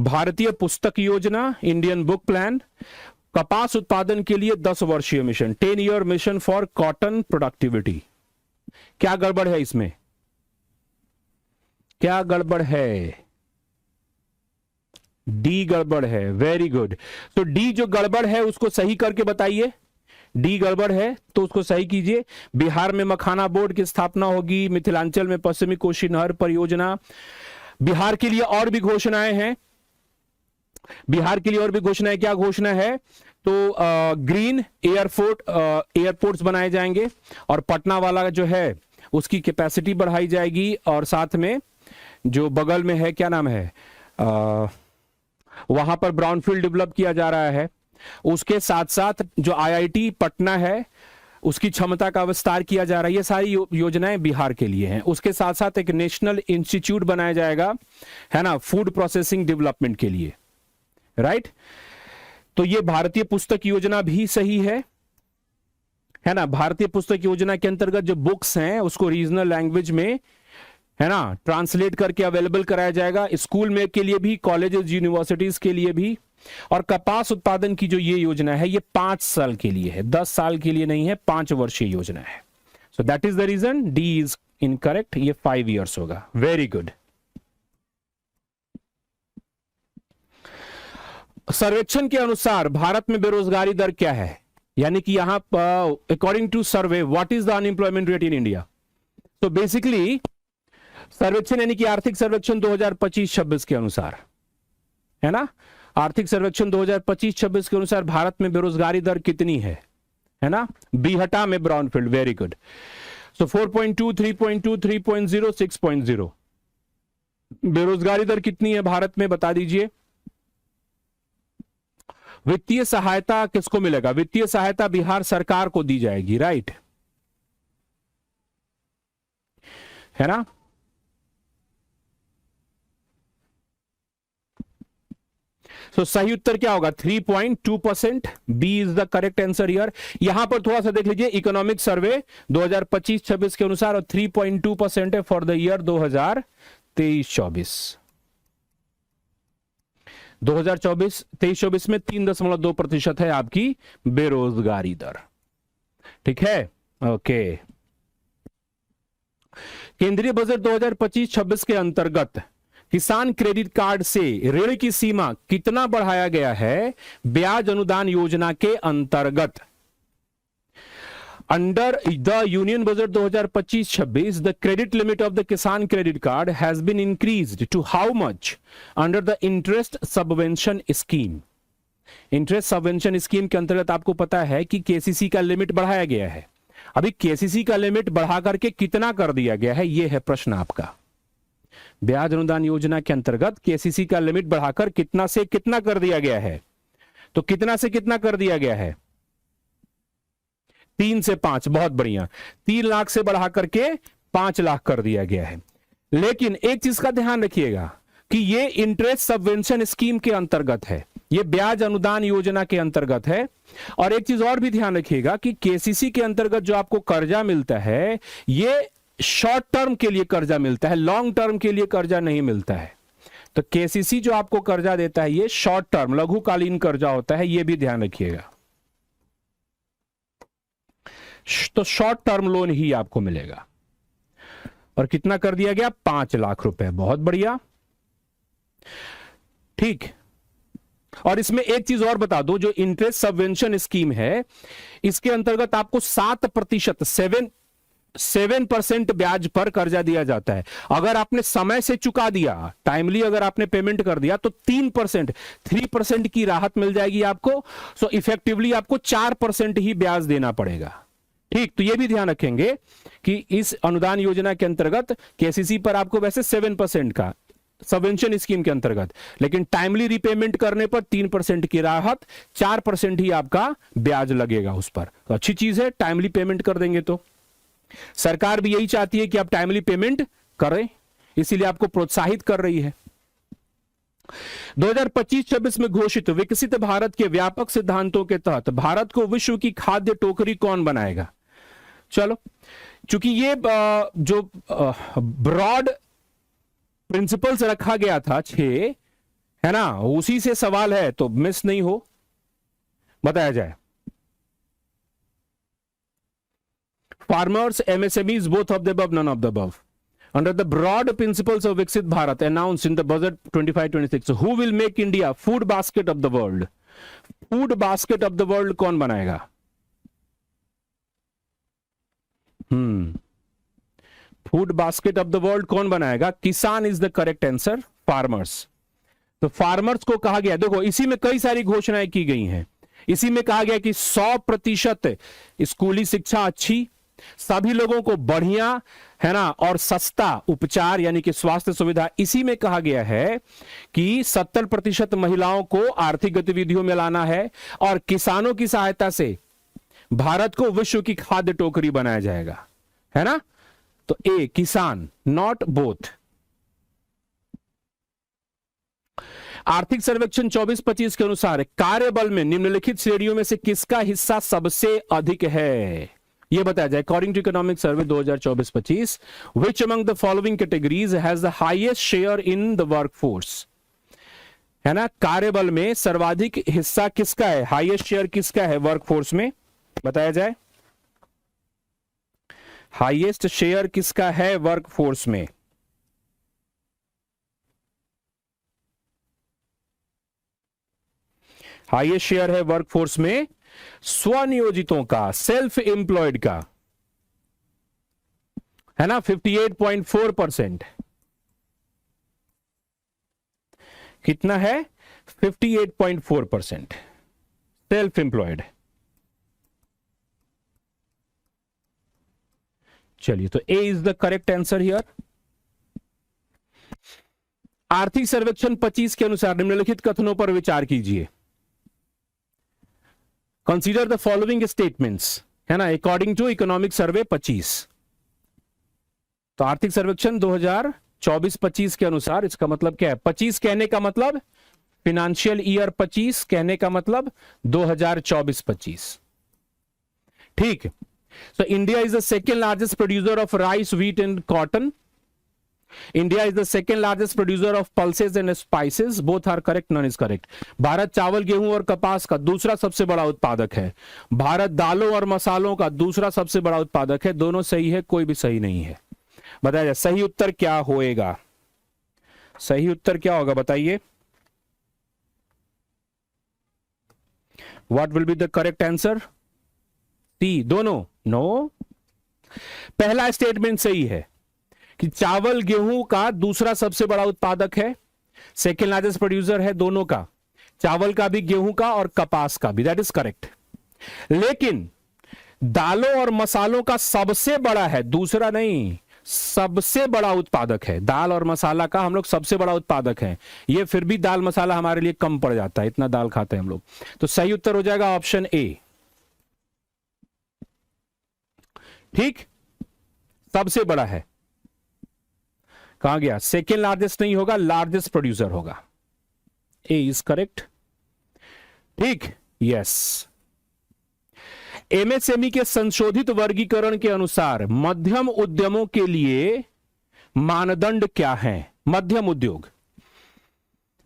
भारतीय पुस्तक योजना, इंडियन बुक प्लान, कपास उत्पादन के लिए 10 वर्षीय mission, 10 year mission for cotton productivity. क्या गड़बड़ है इसमें? क्या गड़बड़ है? डी गड़बड़ है। Very good. तो डी जो गड़बड़ है उसको सही करके बताइए। डी गड़बड़ है तो उसको सही कीजिए। बिहार में मखाना बोर्ड की स्थापना होगी, मिथिलांचल में पश्चिमी कोसी नहर परियोजना। बिहार के लिए और भी घोषणाएं हैं, बिहार के लिए और भी घोषणाएं। क्या घोषणा है? तो ग्रीन एयरपोर्ट्स बनाए जाएंगे और पटना वाला जो है उसकी कैपेसिटी बढ़ाई जाएगी, और साथ में जो बगल में है, क्या नाम है, वहां पर ब्राउनफील्ड डेवलप किया जा रहा है। उसके साथ साथ जो आईआईटी पटना है उसकी क्षमता का विस्तार किया जा रहा है। ये सारी योजनाएं बिहार के लिए हैं। उसके साथ साथ एक नेशनल इंस्टीट्यूट बनाया जाएगा, है ना, फूड प्रोसेसिंग डेवलपमेंट के लिए, राइट। तो ये भारतीय पुस्तक योजना भी सही है ना। भारतीय पुस्तक योजना के अंतर्गत जो बुक्स हैं उसको रीजनल लैंग्वेज में, है ना, ट्रांसलेट करके अवेलेबल कराया जाएगा, स्कूल में के लिए भी, कॉलेजेस यूनिवर्सिटीज के लिए भी। और कपास उत्पादन की जो ये योजना है ये 5 साल के लिए है, 10 साल के लिए नहीं है, 5 वर्षीय योजना है। So that is the reason D is incorrect. ये 5 इयर्स होगा। Very good. सर्वेक्षण के अनुसार भारत में बेरोजगारी दर क्या है? यानी कि यहां according to survey what is the unemployment rate in India? तो बेसिकली सर्वेक्षण यानी कि आर्थिक सर्वेक्षण 2025-26 के अनुसार, है ना, आर्थिक सर्वेक्षण 2025-26 के अनुसार भारत में बेरोजगारी दर कितनी है ना, बीहटा में ब्राउनफील्ड। Very good. सो 4.2, 3.2, 3.0, 6.0 बेरोजगारी दर कितनी है भारत में, बता दीजिए। वित्तीय सहायता किसको मिलेगा? वित्तीय सहायता बिहार सरकार को दी जाएगी, राइट, है ना। तो सही उत्तर क्या होगा? 3.2%। B is the correct answer here. यहां पर थोड़ा सा देख लीजिए, इकोनॉमिक सर्वे 2025-26 के अनुसार, और 3.2% है फॉर द ईयर 2023-24। 2023-24 में 3.2% है आपकी बेरोजगारी दर। ठीक है, ओके। केंद्रीय बजट 2025-26 के अंतर्गत किसान क्रेडिट कार्ड से ऋण की सीमा कितना बढ़ाया गया है ब्याज अनुदान योजना के अंतर्गत? Under the union budget 2025-26 the credit limit of the Kisan credit card has been increased to how much under the interest subvention scheme? Interest subvention scheme के अंतर्गत आपको पता है कि केसीसी का लिमिट बढ़ाया गया है। अभी केसीसी का लिमिट बढ़ा करके कितना कर दिया गया है, यह है प्रश्न आपका। ब्याज अनुदान योजना के अंतर्गत केसीसी का लिमिट बढ़ाकर कितना से कितना कर दिया गया है? तो कितना से कितना कर दिया गया है? 3 से 5। बहुत बढ़िया, 3 लाख से बढ़ा करके 5 लाख कर दिया गया है। लेकिन एक चीज का ध्यान रखिएगा कि ये इंटरेस्ट सबवेंशन स्कीम के अंतर्गत है, ये ब्याज अनुदान योजना के अंतर्गत है। और एक चीज और भी ध्यान रखिएगा कि केसीसी के अंतर्गत जो आपको कर्जा मिलता है ये शॉर्ट टर्म के लिए कर्जा मिलता है, लॉन्ग टर्म के लिए कर्जा नहीं मिलता है। तो केसीसी जो आपको कर्जा देता है ये शॉर्ट टर्म लघुकालीन कर्जा होता है, ये भी ध्यान रखिएगा। तो शॉर्ट टर्म लोन ही आपको मिलेगा। और कितना कर दिया गया? 5 लाख रुपए। बहुत बढ़िया, ठीक। और इसमें एक चीज और बता दो, जो इंटरेस्ट सबवेंशन स्कीम है इसके अंतर्गत आपको 7% 7% ब्याज पर कर्जा दिया जाता है। अगर आपने समय से चुका दिया, टाइमली अगर आपने पेमेंट कर दिया तो 3% की राहत मिल जाएगी आपको। सो इफेक्टिवली आपको 4% ही ब्याज देना पड़ेगा। ठीक, तो यह भी ध्यान रखेंगे कि इस अनुदान योजना के अंतर्गत केसीसी पर आपको वैसे 7% का सबवेंशन स्कीम के अंतर्गत, लेकिन टाइमली रीपेमेंट करने पर 3% की राहत, 4% ही आपका ब्याज लगेगा उस पर। तो अच्छी चीज है, टाइमली पेमेंट कर देंगे तो सरकार भी यही चाहती है कि आप टाइमली पेमेंट करें, इसीलिए आपको प्रोत्साहित कर रही है। 2025-26 में घोषित विकसित भारत के व्यापक सिद्धांतों के तहत भारत को विश्व की खाद्य टोकरी कौन बनाएगा? चलो, चूंकि ये जो ब्रॉड प्रिंसिपल्स रखा गया था 6, है ना, उसी से सवाल है तो मिस नहीं हो, बताया जाए। Farmers, MSMEs, both of the above, none of the above, under the broad principles of Viksit Bharat announced in the budget 25-26, who will make India food basket of the world? Food basket of the world कौन बनाएगा? Food basket of the world कौन बनाएगा? किसान is the correct answer, farmers. तो farmers को कहा गया, देखो इसी में कई सारी घोषणाएं की गई हैं। इसी में कहा गया कि 100% स्कूली शिक्षा अच्छी, सभी लोगों को बढ़िया, है ना, और सस्ता उपचार यानी कि स्वास्थ्य सुविधा। इसी में कहा गया है कि 70% महिलाओं को आर्थिक गतिविधियों में लाना है और किसानों की सहायता से भारत को विश्व की खाद्य टोकरी बनाया जाएगा, है ना। तो ए किसान, नॉट बोथ। आर्थिक सर्वेक्षण 24-25 के अनुसार कार्यबल में निम्नलिखित श्रेणियों में से किसका हिस्सा सबसे अधिक है? यह बताया जाए। According to economic survey 2024-25, which among the following categories has the highest share in the workforce? है ना, कार्यबल में सर्वाधिक हिस्सा किसका है, हाईएस्ट शेयर किसका है वर्कफोर्स में, बताया जाए। हाईएस्ट शेयर किसका है वर्कफोर्स में? हाईएस्ट शेयर है वर्कफोर्स में स्वनियोजितों का, सेल्फ एम्प्लॉयड का, है ना, 58.4%। कितना है? 58.4% सेल्फ एम्प्लॉयड। चलिए, तो a is the correct answer here. आर्थिक सर्वेक्षण 25 के अनुसार निम्नलिखित कथनों पर विचार कीजिए। कंसीडर द फॉलोइंग स्टेटमेंट्स, है ना, अकॉर्डिंग टू इकोनॉमिक सर्वे 25। तो आर्थिक सर्वेक्षण 2024-25 के अनुसार इसका मतलब क्या है? 25 कहने का मतलब फिनेंशियल ईयर 25, कहने का मतलब 2024-25। ठीक। So India is the second largest producer of rice, wheat and cotton. India is the second largest producer of pulses and spices. Both are correct, none is correct. Bharat चावल, गेहूं और कपास का दूसरा सबसे बड़ा उत्पादक है। भारत दालों और मसालों का दूसरा सबसे बड़ा उत्पादक है। दोनों सही है, कोई भी सही नहीं है। बताया जाए सही उत्तर क्या होएगा? सही उत्तर क्या होगा बताइए? What will be the correct answer? C, दोनों? नो, पहला स्टेटमेंट सही है कि चावल गेहूं का दूसरा सबसे बड़ा उत्पादक है, सेकेंड लार्जेस्ट प्रोड्यूसर है दोनों का, चावल का भी, गेहूं का और कपास का भी, दैट इज करेक्ट। लेकिन दालों और मसालों का सबसे बड़ा है, दूसरा नहीं, सबसे बड़ा उत्पादक है। दाल और मसाला का हम लोग सबसे बड़ा उत्पादक है। ये फिर भी दाल मसाला हमारे लिए कम पड़ जाता है, इतना दाल खाते हैं हम लोग। तो सही उत्तर हो जाएगा ऑप्शन ए। ठीक, सबसे बड़ा है। कहां गया? सेकेंड लार्जेस्ट नहीं होगा, लार्जेस्ट प्रोड्यूसर होगा। ए इज करेक्ट। ठीक, यस। एमएसएमई के संशोधित वर्गीकरण के अनुसार मध्यम उद्यमों के लिए मानदंड क्या है? मध्यम उद्योग,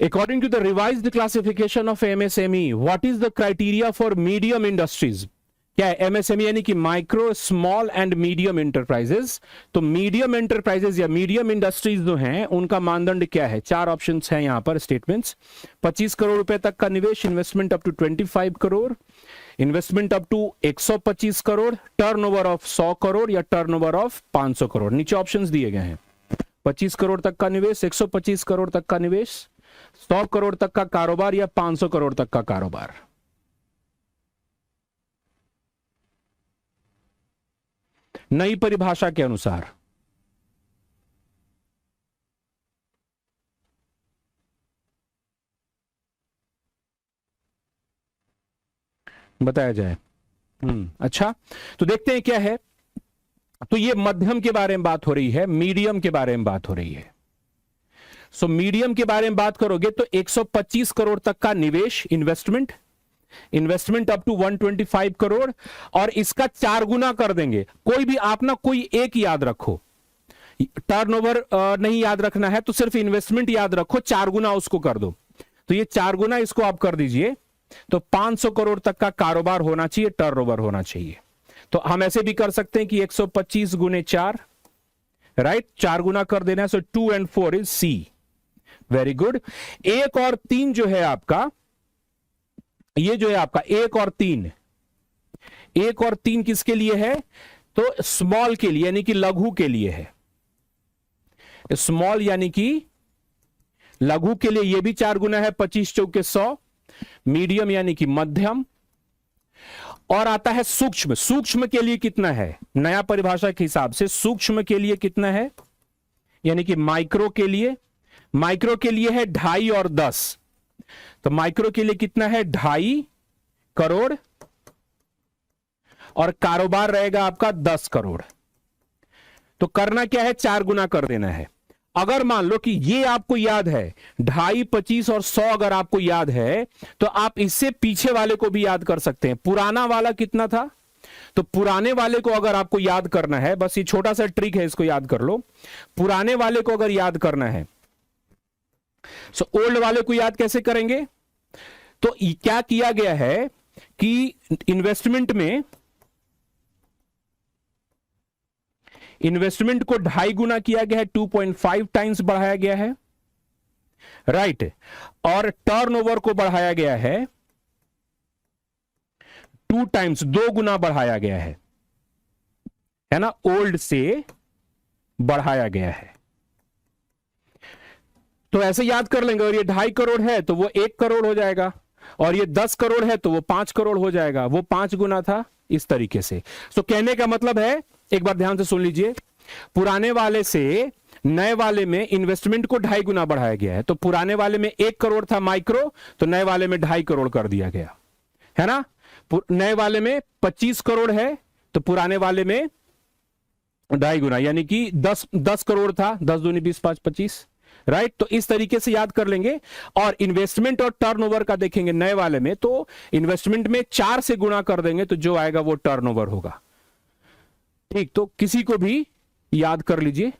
according to the revised classification of MSME, what is the criteria for medium industries? क्या है एमएसएमई? यानी कि micro, small and medium enterprises. तो मीडियम एंटरप्राइजेस या मीडियम इंडस्ट्रीज जो हैं उनका मानदंड क्या है? चार ऑप्शंस हैं यहां पर स्टेटमेंट्स। 25 करोड़ रुपए तक का निवेश, investment up to 25 crore, investment up to 125 crore, turnover of 100 crore या टर्नओवर ऑफ 500 करोड़। नीचे ऑप्शंस दिए गए हैं। 25 करोड़ तक का निवेश, 125 करोड़ तक का निवेश, 100 करोड़ तक का कारोबार या 500 करोड़ तक का कारोबार। नई परिभाषा के अनुसार बताया जाए। अच्छा, तो देखते हैं क्या है। तो ये मध्यम के बारे में बात हो रही है, मीडियम के बारे में बात हो रही है। सो मीडियम के बारे में बात करोगे तो 125 करोड़ तक का निवेश, investment, investment up to 125 crore, और इसका 4 गुना कर देंगे। कोई भी आप ना कोई एक याद रखो, टर्नओवर नहीं याद रखना है तो सिर्फ इन्वेस्टमेंट याद रखो, 4 गुना उसको कर दो। तो ये 4 गुना इसको आप कर दीजिए, तो 500 करोड़ तक का कारोबार होना चाहिए, टर्नओवर होना चाहिए। तो हम ऐसे भी कर सकते हैं कि 125 गुने 4, राइट, 4 गुना कर देना है। So 2 and 4 is C. Very good. 1 और 3 जो है आपका, ये जो है आपका 1 और 3, 1 और 3 किसके लिए है? तो स्मॉल के लिए, यानी कि लघु के लिए है। स्मॉल यानी कि लघु के लिए ये भी 4 गुना है, 25 चौके 100। मीडियम यानी कि मध्यम, और आता है सूक्ष्म। सूक्ष्म के लिए कितना है? नया परिभाषा के हिसाब से सूक्ष्म के लिए कितना है? यानी कि माइक्रो के लिए, माइक्रो के लिए है 2.5 और 10। तो माइक्रो के लिए कितना है? 2.5 करोड़, और कारोबार रहेगा आपका 10 करोड़। तो करना क्या है? 4 गुना कर देना है। अगर मान लो कि ये आपको याद है, 2.5, 25 और 100 अगर आपको याद है, तो आप इससे पीछे वाले को भी याद कर सकते हैं। पुराना वाला कितना था? तो पुराने वाले को अगर आपको याद करना है, बस ये छोटा सा ट्रिक है, इसको याद कर लो। पुराने वाले को अगर याद करना है, सो ओल्ड वाले को याद कैसे करेंगे? तो क्या किया गया है कि इन्वेस्टमेंट को 2.5 गुना किया गया है, 2.5 टाइम्स बढ़ाया गया है, राइट। और टर्नओवर को बढ़ाया गया है 2 टाइम्स, 2 गुना बढ़ाया गया है ना, ओल्ड से बढ़ाया गया है। तो ऐसे याद कर लेंगे। और ये 2.5 करोड़ है तो वो 1 करोड़ हो जाएगा, और ये 10 करोड़ है तो वो 5 करोड़ हो जाएगा। वो 5 गुना था, इस तरीके से। तो कहने का मतलब है, एक बार ध्यान से सुन लीजिए, पुराने वाले से नए वाले में इन्वेस्टमेंट को 2.5 गुना बढ़ाया गया है। तो पुराने वाले में 1 करोड़ था माइक्रो, तो नए वाले में 2.5 करोड़ कर दिया गया है ना। नए वाले में 25 करोड़ है तो पुराने वाले में 2.5 गुना, यानी कि 10 करोड़ था, 10 दूनी 20, 5 25, राइट। तो इस तरीके से याद कर लेंगे। और इन्वेस्टमेंट और टर्नओवर का देखेंगे नए वाले में, तो इन्वेस्टमेंट में 4 से गुणा कर देंगे तो जो आएगा वो टर्नओवर होगा। ठीक, तो किसी को भी याद कर लीजिए,